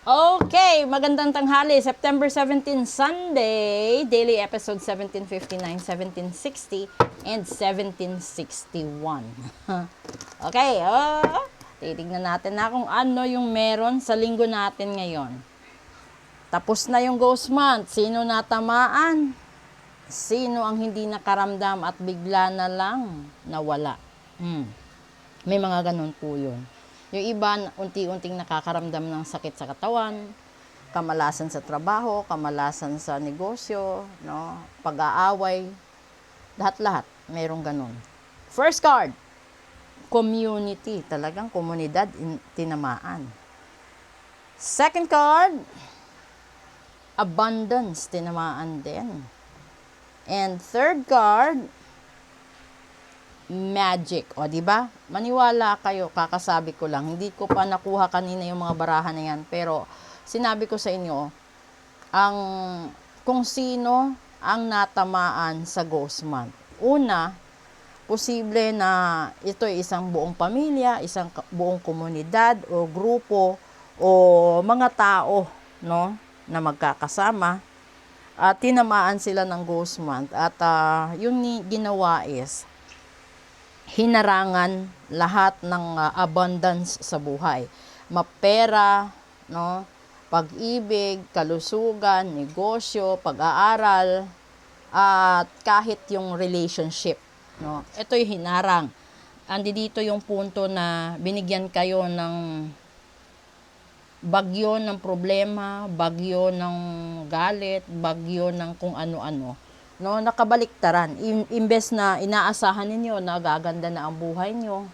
Okay, magandang tanghali. September 17, Sunday. Daily episode 1759, 1760, and 1761. Okay, titignan natin na kung ano yung meron sa linggo natin ngayon. Tapos na yung ghost month. Sino natamaan? Sino ang hindi nakaramdam at bigla na lang nawala? May mga ganun po yun. Yung iba, unti-unting nakakaramdam ng sakit sa katawan, kamalasan sa trabaho, kamalasan sa negosyo, no? Pag-aaway, lahat-lahat, merong ganun. First card, community, talagang komunidad tinamaan. Second card, abundance, tinamaan din. And third card, magic. O, di ba? Maniwala kayo, kakasabi ko lang. Hindi ko pa nakuha kanina yung mga barahan na yan. Pero, sinabi ko sa inyo, kung sino ang natamaan sa ghost month. Una, posible na ito ay isang buong pamilya, isang buong komunidad o grupo o mga tao, no, na magkakasama. At tinamaan sila ng ghost month. At yung ginawa is, hinarangan lahat ng abundance sa buhay. Mapera, no? Pag-ibig, kalusugan, negosyo, pag-aaral, at kahit yung relationship, no? Ito yung hinarang. Andi dito yung punto na binigyan kayo ng bagyo ng problema, bagyo ng galit, bagyo ng kung ano-ano. No, nakabaliktaran. Imbes na inaasahan ninyo na gaganda na ang buhay nyo,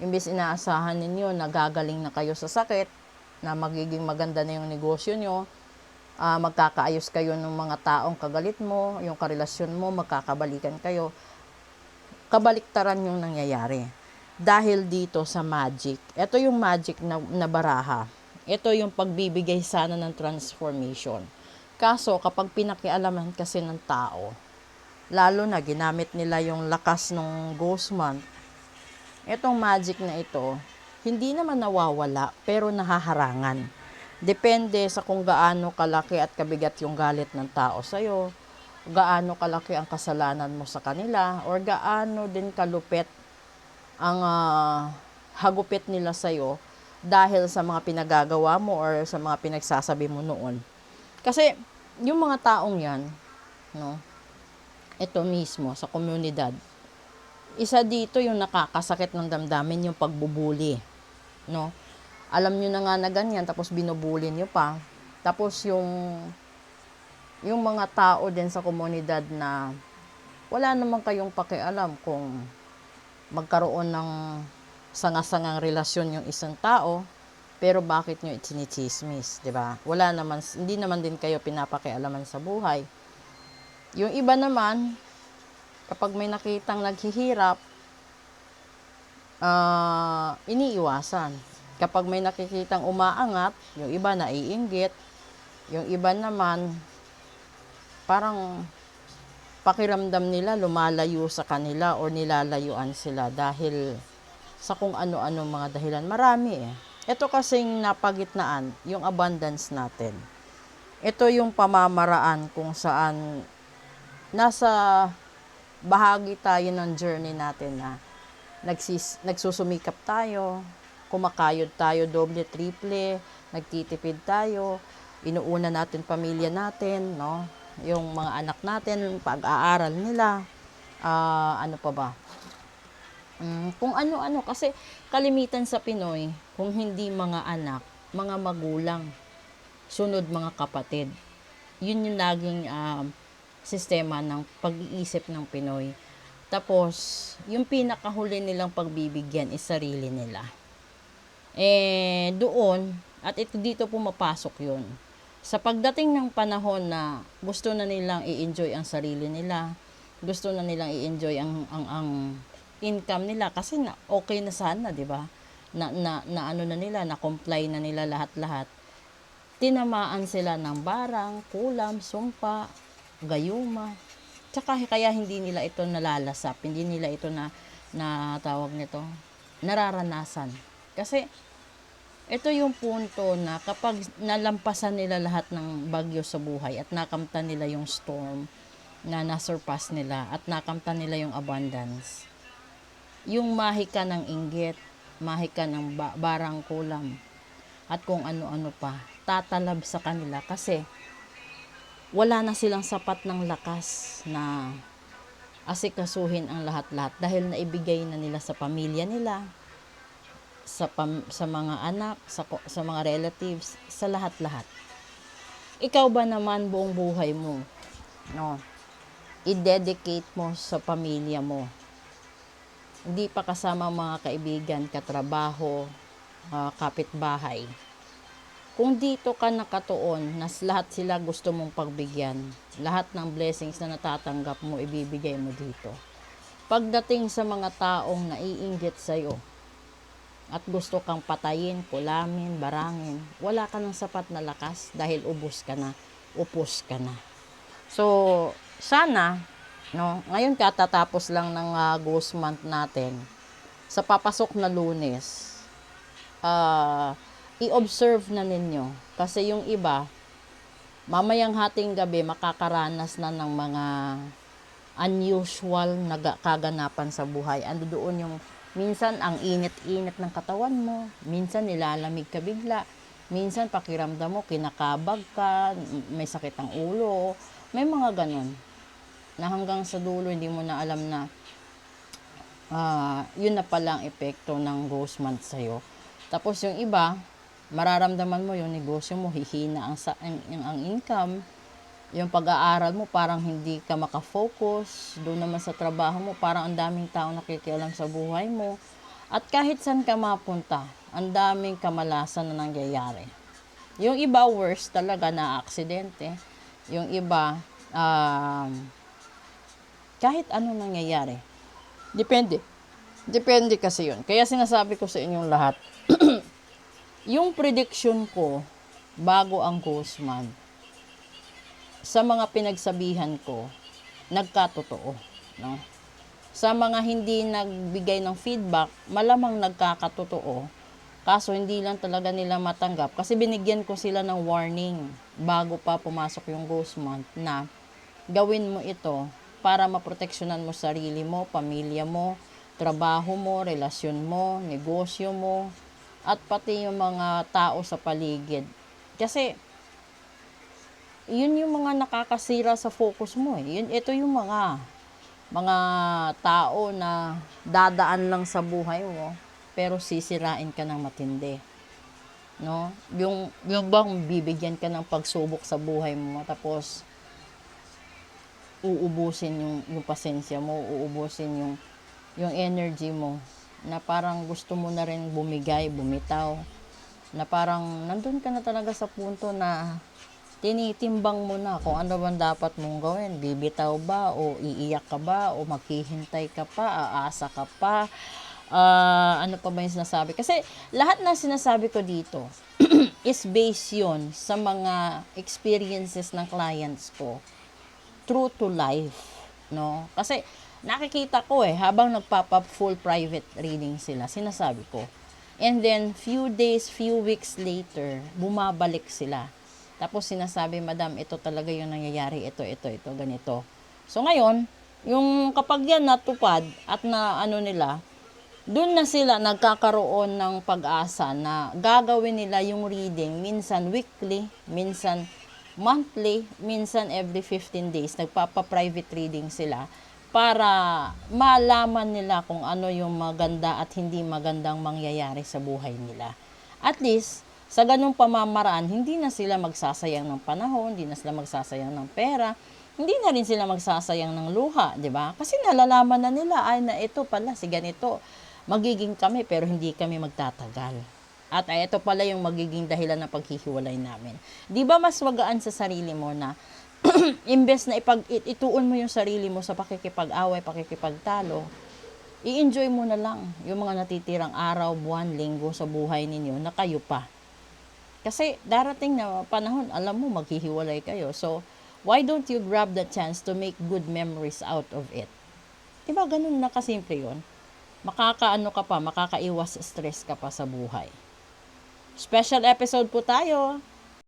imbes inaasahan ninyo na gagaling na kayo sa sakit, na magiging maganda na yung negosyo nyo, magkakaayos kayo ng mga taong kagalit mo, yung karelasyon mo, magkakabalikan kayo. Kabaliktaran yung nangyayari. Dahil dito sa magic. Ito yung magic na baraha. Ito yung pagbibigay sana ng transformation. Kaso, kapag pinakialaman kasi ng tao, lalo na ginamit nila yung lakas ng ghost month, itong magic na ito, hindi naman nawawala, pero nahaharangan. Depende sa kung gaano kalaki at kabigat yung galit ng tao sa'yo, gaano kalaki ang kasalanan mo sa kanila, or gaano din kalupit ang hagupit nila sa'yo dahil sa mga pinagagawa mo or sa mga pinagsasabi mo noon. Kasi, yung mga taong yan, no, ito mismo sa komunidad, isa dito yung nakakasakit ng damdamin, yung pagbubuli, no. Alam nyo na nga na ganyan, tapos binubuli nyo pa. Tapos yung mga tao din sa komunidad na wala naman kayong pakialam kung magkaroon ng sanga-sangang relasyon yung isang tao, pero bakit nyo itinichismis, di ba? Wala naman, hindi naman din kayo pinapakialaman sa buhay. Yung iba naman, kapag may nakitang naghihirap, iniiwasan. Kapag may nakikitang umaangat, yung iba naiinggit, yung iba naman, parang pakiramdam nila lumalayo sa kanila o nilalayuan sila dahil sa kung ano-ano mga dahilan. Marami eh. Ito kasing napagitnaan, yung abundance natin. Ito yung pamamaraan kung saan nasa bahagi tayo ng journey natin na nagsusumikap tayo, kumakayod tayo doble, triple, nagtitipid tayo, inuuna natin pamilya natin, no? Yung mga anak natin, pag-aaral nila, ano pa ba? Kung ano-ano, kasi kalimitan sa Pinoy, kung hindi mga anak, mga magulang, sunod mga kapatid. Yun yung laging sistema ng pag-iisip ng Pinoy. Tapos, yung pinakahuli nilang pagbibigyan is sarili nila. Doon, at ito dito pumapasok yun. Sa pagdating ng panahon na gusto na nilang i-enjoy ang sarili nila, gusto na nilang i-enjoy ang income nila kasi na okay na sana, 'di ba? Na ano na nila, na comply na nila lahat-lahat. Tinamaan sila ng barang, kulam, sumpa, gayuma. Tsaka kaya hindi nila ito nalalasap, hindi nila ito na tawag nito, nararanasan. Kasi ito yung punto na kapag nalampasan nila lahat ng bagyo sa buhay at nakamtan nila yung storm na nasurpass nila at nakamtan nila yung abundance, yung mahika ng inggit, mahika ng barang kulam, at kung ano-ano pa, tatalab sa kanila kasi wala na silang sapat ng lakas na asikasuhin ang lahat-lahat dahil naibigay na nila sa pamilya nila, sa mga anak, sa mga relatives, sa lahat-lahat. Ikaw ba naman buong buhay mo, no, i-dedicate mo sa pamilya mo? Hindi pa kasama mga kaibigan, katrabaho, kapitbahay. Kung dito ka nakatuon, nas lahat sila gusto mong pagbigyan, lahat ng blessings na natatanggap mo, ibibigay mo dito. Pagdating sa mga taong naiinggit sa'yo, at gusto kang patayin, kulamin, barangin, wala ka ng sapat na lakas dahil ubos ka na, upos ka na. So, sana, no, ngayon katatapos lang ng ghost month natin, sa papasok na Lunes, i-observe na ninyo. Kasi yung iba, mamayang hating gabi, makakaranas na ng mga unusual na kaganapan sa buhay. Ando doon yung minsan ang init-init ng katawan mo, minsan nilalamig ka bigla, minsan pakiramdam mo kinakabag ka, may sakit ang ulo, may mga ganon na hanggang sa dulo hindi mo na alam na yun na pala ang epekto ng ghost month sa'yo. Tapos yung iba, mararamdaman mo yung negosyo mo, hihina ang income, yung pag-aaral mo parang hindi ka makafocus, doon naman sa trabaho mo parang ang daming tao nakikialam sa buhay mo, at kahit saan ka mapunta, ang daming kamalasan na nangyayari. Yung iba worse talaga, na aksidente, yung iba kahit ano nangyayari, depende kasi yun. Kaya sinasabi ko sa inyong lahat, yung prediction ko bago ang ghost month, sa mga pinagsabihan ko, nagkatotoo, no? Sa mga hindi nagbigay ng feedback, malamang nagkakatotoo. Kaso hindi lang talaga nila matanggap kasi binigyan ko sila ng warning bago pa pumasok yung ghost month na gawin mo ito para maproteksyonan mo sarili mo, pamilya mo, trabaho mo, relasyon mo, negosyo mo, at pati yung mga tao sa paligid. Kasi yun yung mga nakakasira sa focus mo eh. Ito yung mga tao na dadaan lang sa buhay mo pero sisirain ka ng matindi. No? Yung bang bibigyan ka ng pagsubok sa buhay mo tapos uubusin yung pasensya mo, uubusin yung energy mo na parang gusto mo na rin bumigay, bumitaw, na parang nandun ka na talaga sa punto na tinitimbang mo na kung ano bang dapat mong gawin. Bibitaw ba o iiyak ka ba o maghihintay ka pa, aasa ka pa, ano pa ba yung sinasabi? Kasi lahat na sinasabi ko dito is based yun sa mga experiences ng clients ko, true to life, no? Kasi nakikita ko habang nagpop-up full private reading sila, sinasabi ko. And then, few days, few weeks later, bumabalik sila. Tapos sinasabi, madam, ito talaga yung nangyayari, ito, ganito. So ngayon, yung kapag yan natupad at na ano nila, doon na sila nagkakaroon ng pag-asa na gagawin nila yung reading, minsan weekly, minsan monthly, minsan every 15 days, nagpapa-private reading sila para malaman nila kung ano yung maganda at hindi magandang mangyayari sa buhay nila. At least, sa ganung pamamaraan, hindi na sila magsasayang ng panahon, hindi na sila magsasayang ng pera, hindi na rin sila magsasayang ng luha, di ba? Kasi nalalaman na nila, ay na ito pala, si ganito, magiging kami pero hindi kami magtatagal. At ay, ito pala yung magiging dahilan ng paghihiwalay namin. Di ba mas magaan sa sarili mo na imbes na ituon mo yung sarili mo sa pakikipag-away, pakikipagtalo, i-enjoy mo na lang yung mga natitirang araw, buwan, linggo sa buhay ninyo na kayo pa. Kasi darating na panahon, alam mo, maghihiwalay kayo. So, why don't you grab the chance to make good memories out of it? Diba, ganun na kasimple yun? Makakaiwas stress ka pa sa buhay. Special episode po tayo.